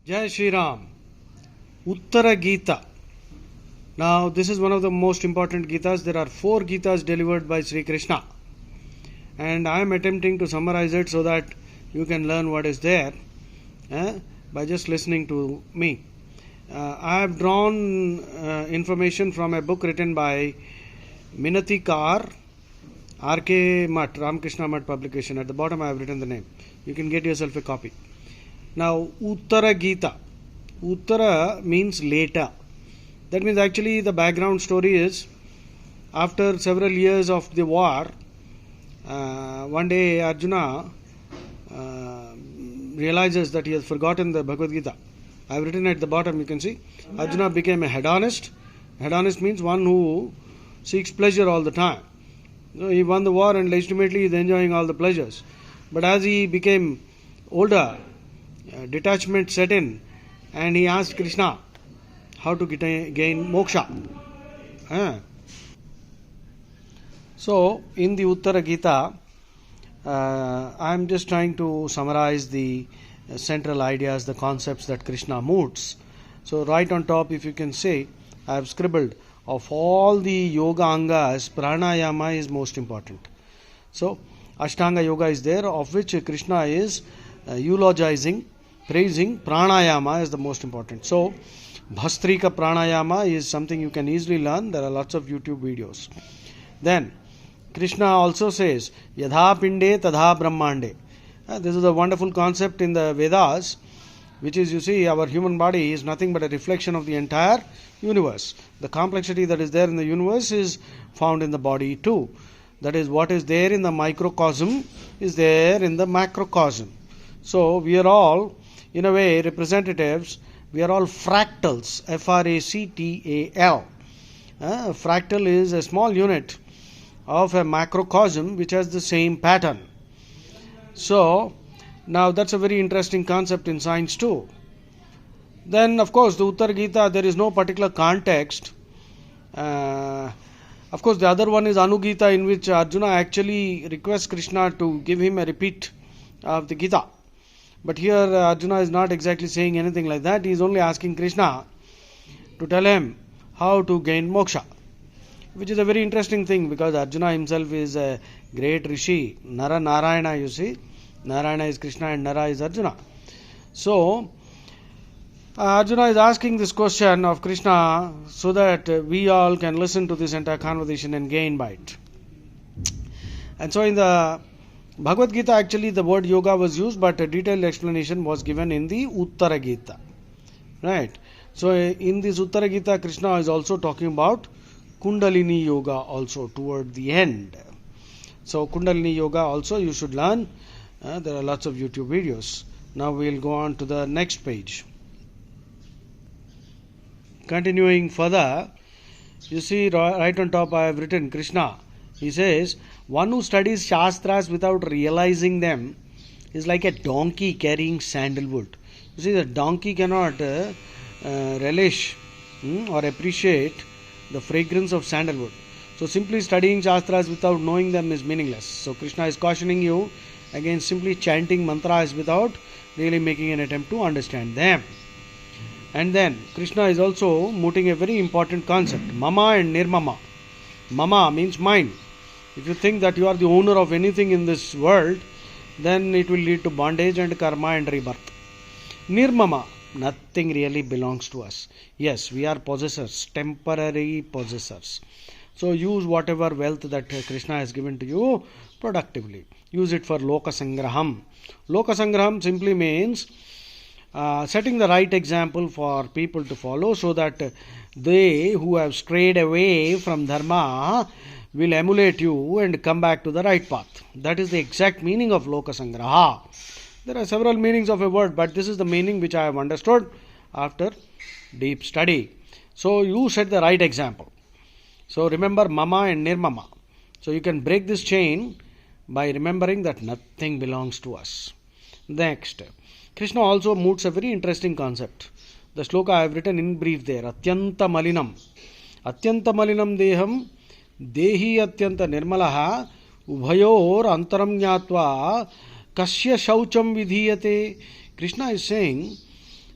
Jai Shri Ram. Uttara Gita. Now, this is one of the most important Gitas. There are 4 Gitas delivered by Sri Krishna. And I am attempting to summarize it so that you can learn what is there by just listening to me. I have drawn information from a book written by Minati Kar, R.K. Mutt, Ramakrishna Mutt publication. At the bottom I have written the name. You can get yourself a copy. Now, Uttara Gita. Uttara means later. That means actually the background story is after several years of the war, one day Arjuna realizes that he has forgotten the Bhagavad Gita. I have written at the bottom, you can see. Arjuna became a hedonist. Hedonist means one who seeks pleasure all the time. So he won the war and legitimately he is enjoying all the pleasures. But as he became older, detachment set in and he asked Krishna how to gain moksha. So, in the Uttara Gita, I am just trying to summarize the central ideas, the concepts that Krishna moots. So, right on top, if you can see, I have scribbled, of all the yoga angas, pranayama is most important. So, Ashtanga yoga is there, of which Krishna is eulogizing, praising pranayama as the most important. So, Bhastrika pranayama is something you can easily learn. There are lots of YouTube videos. Then, Krishna also says, Yadha pinde tadha brahmande. This is a wonderful concept in the Vedas, which is, you see, our human body is nothing but a reflection of the entire universe. The complexity that is there in the universe is found in the body too. That is, what is there in the microcosm is there in the macrocosm. So, we are all, in a way, representatives. We are all fractals, F-R-A-C-T-A-L. Fractal is a small unit of a macrocosm which has the same pattern. So, now that's a very interesting concept in science too. Then, of course, the Uttara Gita, there is no particular context. Of course, the other one is Anugita, in which Arjuna actually requests Krishna to give him a repeat of the Gita. But here Arjuna is not exactly saying anything like that. He is only asking Krishna to tell him how to gain moksha, which is a very interesting thing because Arjuna himself is a great rishi. Nara Narayana, you see. Narayana is Krishna and Nara is Arjuna. So, Arjuna is asking this question of Krishna so that we all can listen to this entire conversation and gain by it. And so in the Bhagavad Gita, actually the word yoga was used, but a detailed explanation was given in the Uttara Gita. Right? So in this Uttara Gita, Krishna is also talking about Kundalini Yoga also toward the end. So Kundalini Yoga also you should learn. There are lots of YouTube videos. Now we will go on to the next page. Continuing further, you see right on top I have written Krishna. He says, one who studies Shastras without realizing them is like a donkey carrying sandalwood. You see, the donkey cannot relish or appreciate the fragrance of sandalwood. So simply studying Shastras without knowing them is meaningless. So Krishna is cautioning you against simply chanting mantras without really making an attempt to understand them. And then Krishna is also mooting a very important concept, mama and nirmama. Mama means mine. If you think that you are the owner of anything in this world, then it will lead to bondage and karma and rebirth. Nirmama, nothing really belongs to us. Yes, we are possessors, temporary possessors. So use whatever wealth that Krishna has given to you productively. Use it for loka sangraham. Loka sangraham simply means setting the right example for people to follow so that they who have strayed away from dharma will emulate you and come back to the right path. That is the exact meaning of loka sangraha. There are several meanings of a word, but this is the meaning which I have understood after deep study. So you set the right example. So remember mama and nirmama. So you can break this chain by remembering that nothing belongs to us. Next, Krishna also moots a very interesting concept. The sloka I have written in brief there. Atyanta malinam. Atyanta malinam deham dehi atyanta nirmalaha ubhayor antaram jnatva kasya shaucham vidhiyate. Krishna is saying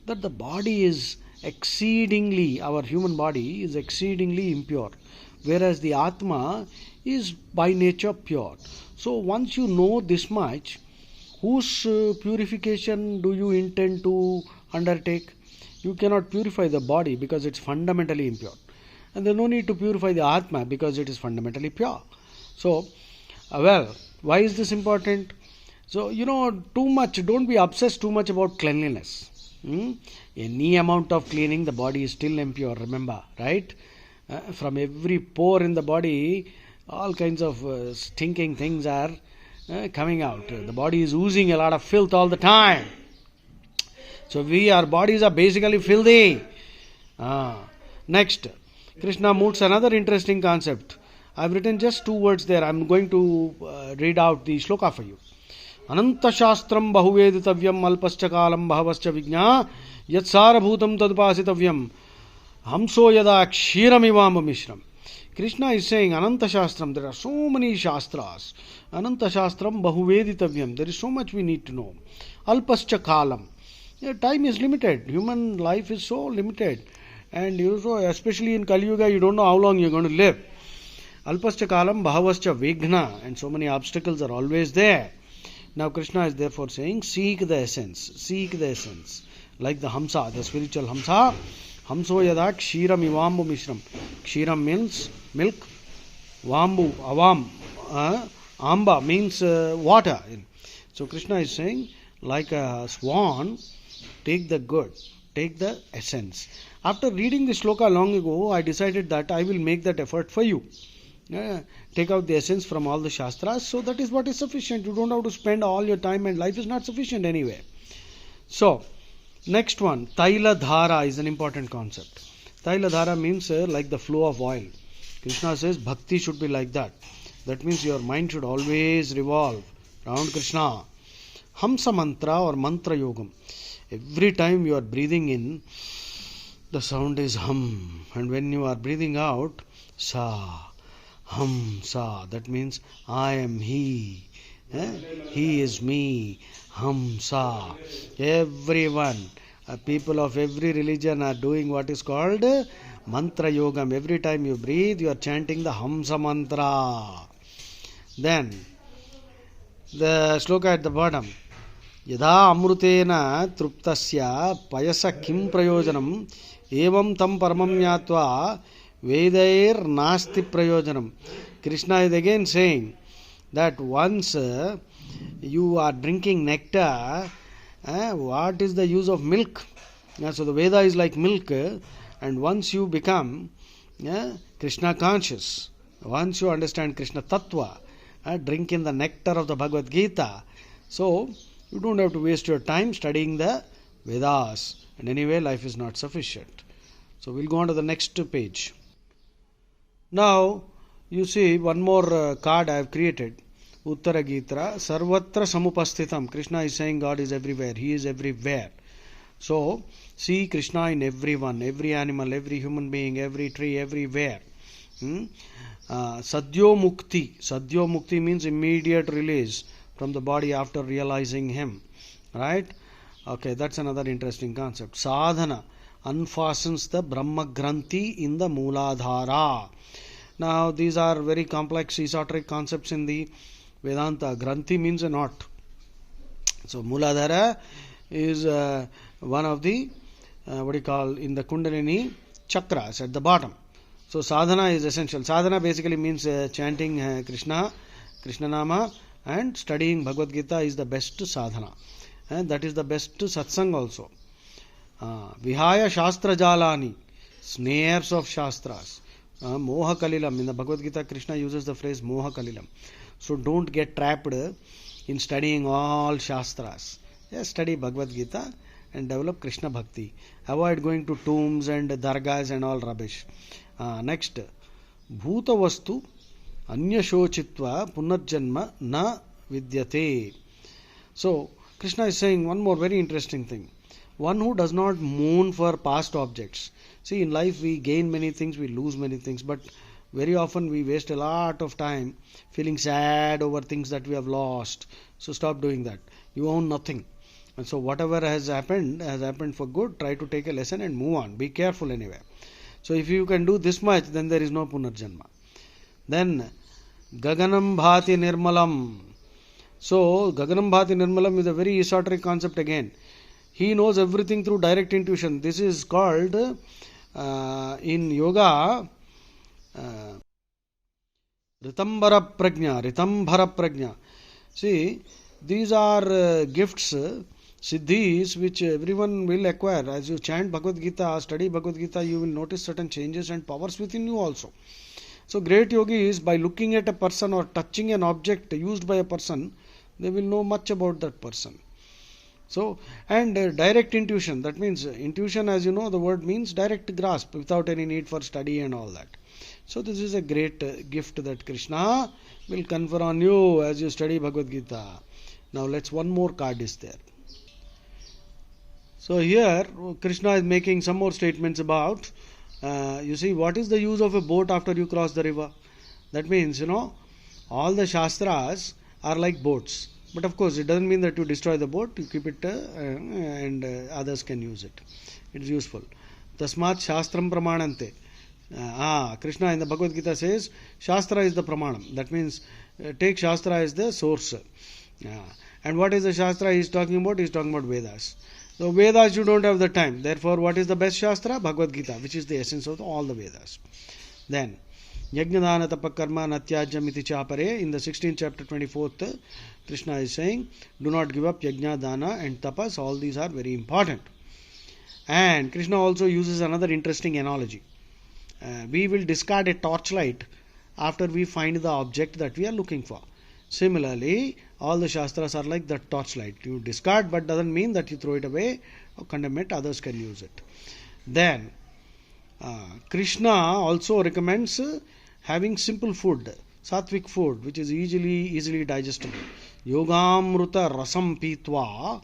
that the body is exceedingly, our human body is exceedingly impure, whereas the Atma is by nature pure. So once you know this much, whose purification do you intend to undertake? You cannot purify the body because it's fundamentally impure. And there's no need to purify the Atma because it is fundamentally pure. So, why is this important? So, too much, don't be obsessed too much about cleanliness. Any amount of cleaning, the body is still impure, remember, right? From every pore in the body, all kinds of stinking things are coming out. The body is oozing a lot of filth all the time. So our bodies are basically filthy. Next, Krishna moots another interesting concept. I've written just 2 words there. I'm going to read out the shloka for you. Ananta Shastram Bahuveditavyam Alpascha Kalam Bhavascha Vigna Yatsarabhutam Tadupasitavyam Hamso Yada Kshiramivama Mishram. Krishna is saying Ananta Shastram. There are so many Shastras. Ananta Shastram Bahuveditavyam. There is so much we need to know. Alpascha Kalam. Time is limited. Human life is so limited. And especially in Kali Yuga, you don't know how long you're going to live. Alpascha Kalam Bhavascha Vigna. And so many obstacles are always there. Now Krishna is therefore saying, seek the essence. Seek the essence. Like the Hamsa, the spiritual Hamsa. Hamso yada kshiram ivambu mishram. Kshiram means milk. Vambu, avam, amba means water. So Krishna is saying, like a swan, take the good, take the essence. After reading this sloka long ago, I decided that I will make that effort for you. Take out the essence from all the Shastras. So that is what is sufficient. You don't have to spend all your time, and life is not sufficient anyway. So, next one, Taila Dhara is an important concept. Taila Dhara means like the flow of oil. Krishna says bhakti should be like that. That means your mind should always revolve around Krishna. Hamsa mantra or mantra yogam. Every time you are breathing in, the sound is hum. And when you are breathing out, sa. Hum, sa. That means I am he. He is me. Hum, sa. Everyone, people of every religion are doing what is called mantra yogam. Every time you breathe, you are chanting the Hamsa mantra. Then, the sloka at the bottom. Yada amrutena truptasya payasa kim prayojanam evam tam paramam yatva vedair nasti prayojanam. Krishna is again saying that once you are drinking nectar, what is the use of milk? So the Veda is like milk, and once you become Krishna conscious, once you understand Krishna Tattva, drink in the nectar of the Bhagavad Gita, so you don't have to waste your time studying the Vedas. And anyway, life is not sufficient. So we'll go on to the next page. Now, you see one more card I have created. Uttara Gita, Sarvatra Samupasthitam. Krishna is saying God is everywhere. He is everywhere. So, see Krishna in everyone, every animal, every human being, every tree, everywhere. Sadhyo Mukti. Sadhyo Mukti means immediate release from the body after realizing Him. Right? Okay, that's another interesting concept. Sadhana unfastens the Brahma Granthi in the Mooladhara. Now, these are very complex esoteric concepts in the Vedanta. Granthi means a knot. So, Mooladhara is one of the, in the Kundalini chakras at the bottom. So, sadhana is essential. Sadhana basically means chanting Krishna Nama, and studying Bhagavad Gita is the best sadhana. And that is the best satsang also. Vihaya Shastra Jalani, snares of Shastras. Moha Kalilam. In the Bhagavad Gita, Krishna uses the phrase Moha Kalilam. So don't get trapped in studying all Shastras. Just study Bhagavad Gita and develop Krishna Bhakti. Avoid going to tombs and dargahs and all rubbish. Next, Bhuta Vastu Anyashochitva Punarjanma Na Vidyate. So, Krishna is saying one more very interesting thing. One who does not mourn for past objects. See, in life we gain many things, we lose many things, but very often we waste a lot of time feeling sad over things that we have lost. So stop doing that. You own nothing. And so whatever has happened for good. Try to take a lesson and move on. Be careful anyway. So if you can do this much, then there is no punarjanma. Then Gaganam Bhati Nirmalam. So Gaganam Bhati Nirmalam is a very esoteric concept again. He knows everything through direct intuition. This is called in yoga Ritambara Prajna. See, these are gifts, siddhis, which everyone will acquire. As you chant Bhagavad Gita, study Bhagavad Gita, you will notice certain changes and powers within you also. So great yogis, by looking at a person or touching an object used by a person, they will know much about that person. So, and direct intuition, that means intuition, as you know, the word means direct grasp without any need for study and all that. So this is a great gift that Krishna will confer on you as you study Bhagavad Gita. Now one more card is there. So here Krishna is making some more statements about, you see, what is the use of a boat after you cross the river? That means, all the Shastras are like boats. But of course, it doesn't mean that you destroy the boat, you keep it and others can use it. It is useful. Tasmat Shastram Pramanante. Krishna in the Bhagavad Gita says, Shastra is the Pramanam. That means, take Shastra as the source. And what is the Shastra he is talking about? He is talking about Vedas. So Vedas you don't have the time. Therefore, what is the best Shastra? Bhagavad Gita, which is the essence of all the Vedas. Then, Yajnadana Tapakarma Natyajam iti chapare, in the 16th chapter 24th, Krishna is saying, do not give up Yajna, Dana and Tapas. All these are very important. And Krishna also uses another interesting analogy. We will discard a torchlight after we find the object that we are looking for. Similarly, all the Shastras are like the torchlight. You discard, but doesn't mean that you throw it away or condemn it. Others can use it. Then, Krishna also recommends having simple food, sattvic food, which is easily digestible. Yogamruta rasam pitva,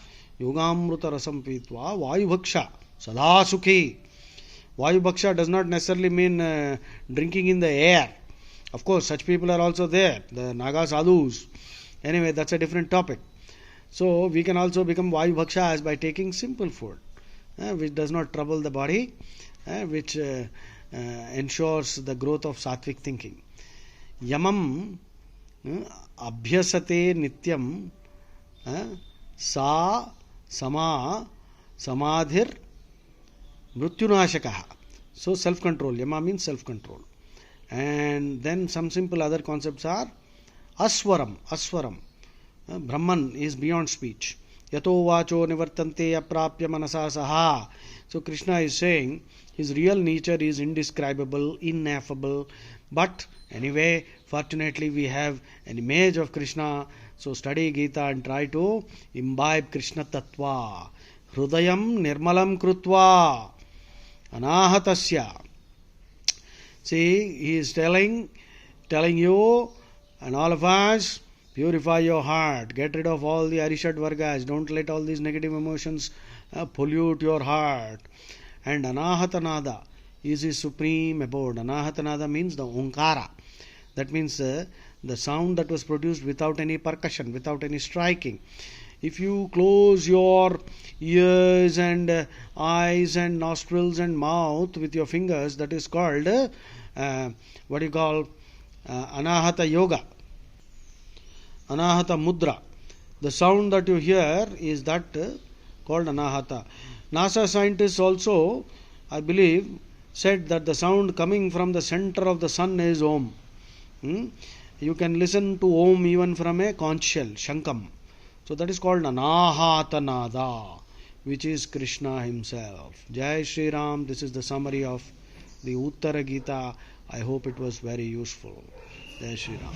vayubhaksha, sada sukhi. Vayubhaksha does not necessarily mean drinking in the air. Of course, such people are also there, the Naga sadhus. Anyway, that's a different topic. So, we can also become Vayubhakshas by taking simple food, which does not trouble the body, which ensures the growth of sattvic thinking. Yamam abhyasate nityam sa sama samadhir mrityunashakaha. So self-control. Yama means self-control. And then some simple other concepts are aswaram. Brahman is beyond speech. Yato vacho nivartante aprapya manasa saha. So Krishna is saying his real nature is indescribable, ineffable. But anyway, fortunately we have an image of Krishna. So study Gita and try to imbibe Krishna Tattva. Hrudayam nirmalam krutva anahatasya. See, he is telling you and all of us, purify your heart. Get rid of all the Arishad Vargas. Don't let all these negative emotions pollute your heart. And Anahatanada is his supreme abode. Anahatanada means the Onkara. That means the sound that was produced without any percussion, without any striking. If you close your ears and eyes and nostrils and mouth with your fingers, that is called Anahata Yoga, Anahata Mudra. The sound that you hear is that called Anahata. NASA scientists also, I believe, said that the sound coming from the center of the sun is Om. You can listen to Om even from a conch shell, Shankam. So that is called Anahatanada, which is Krishna himself. Jai Shri Ram. This is the summary of the Uttara Gita. I hope it was very useful. Jai Shri Ram.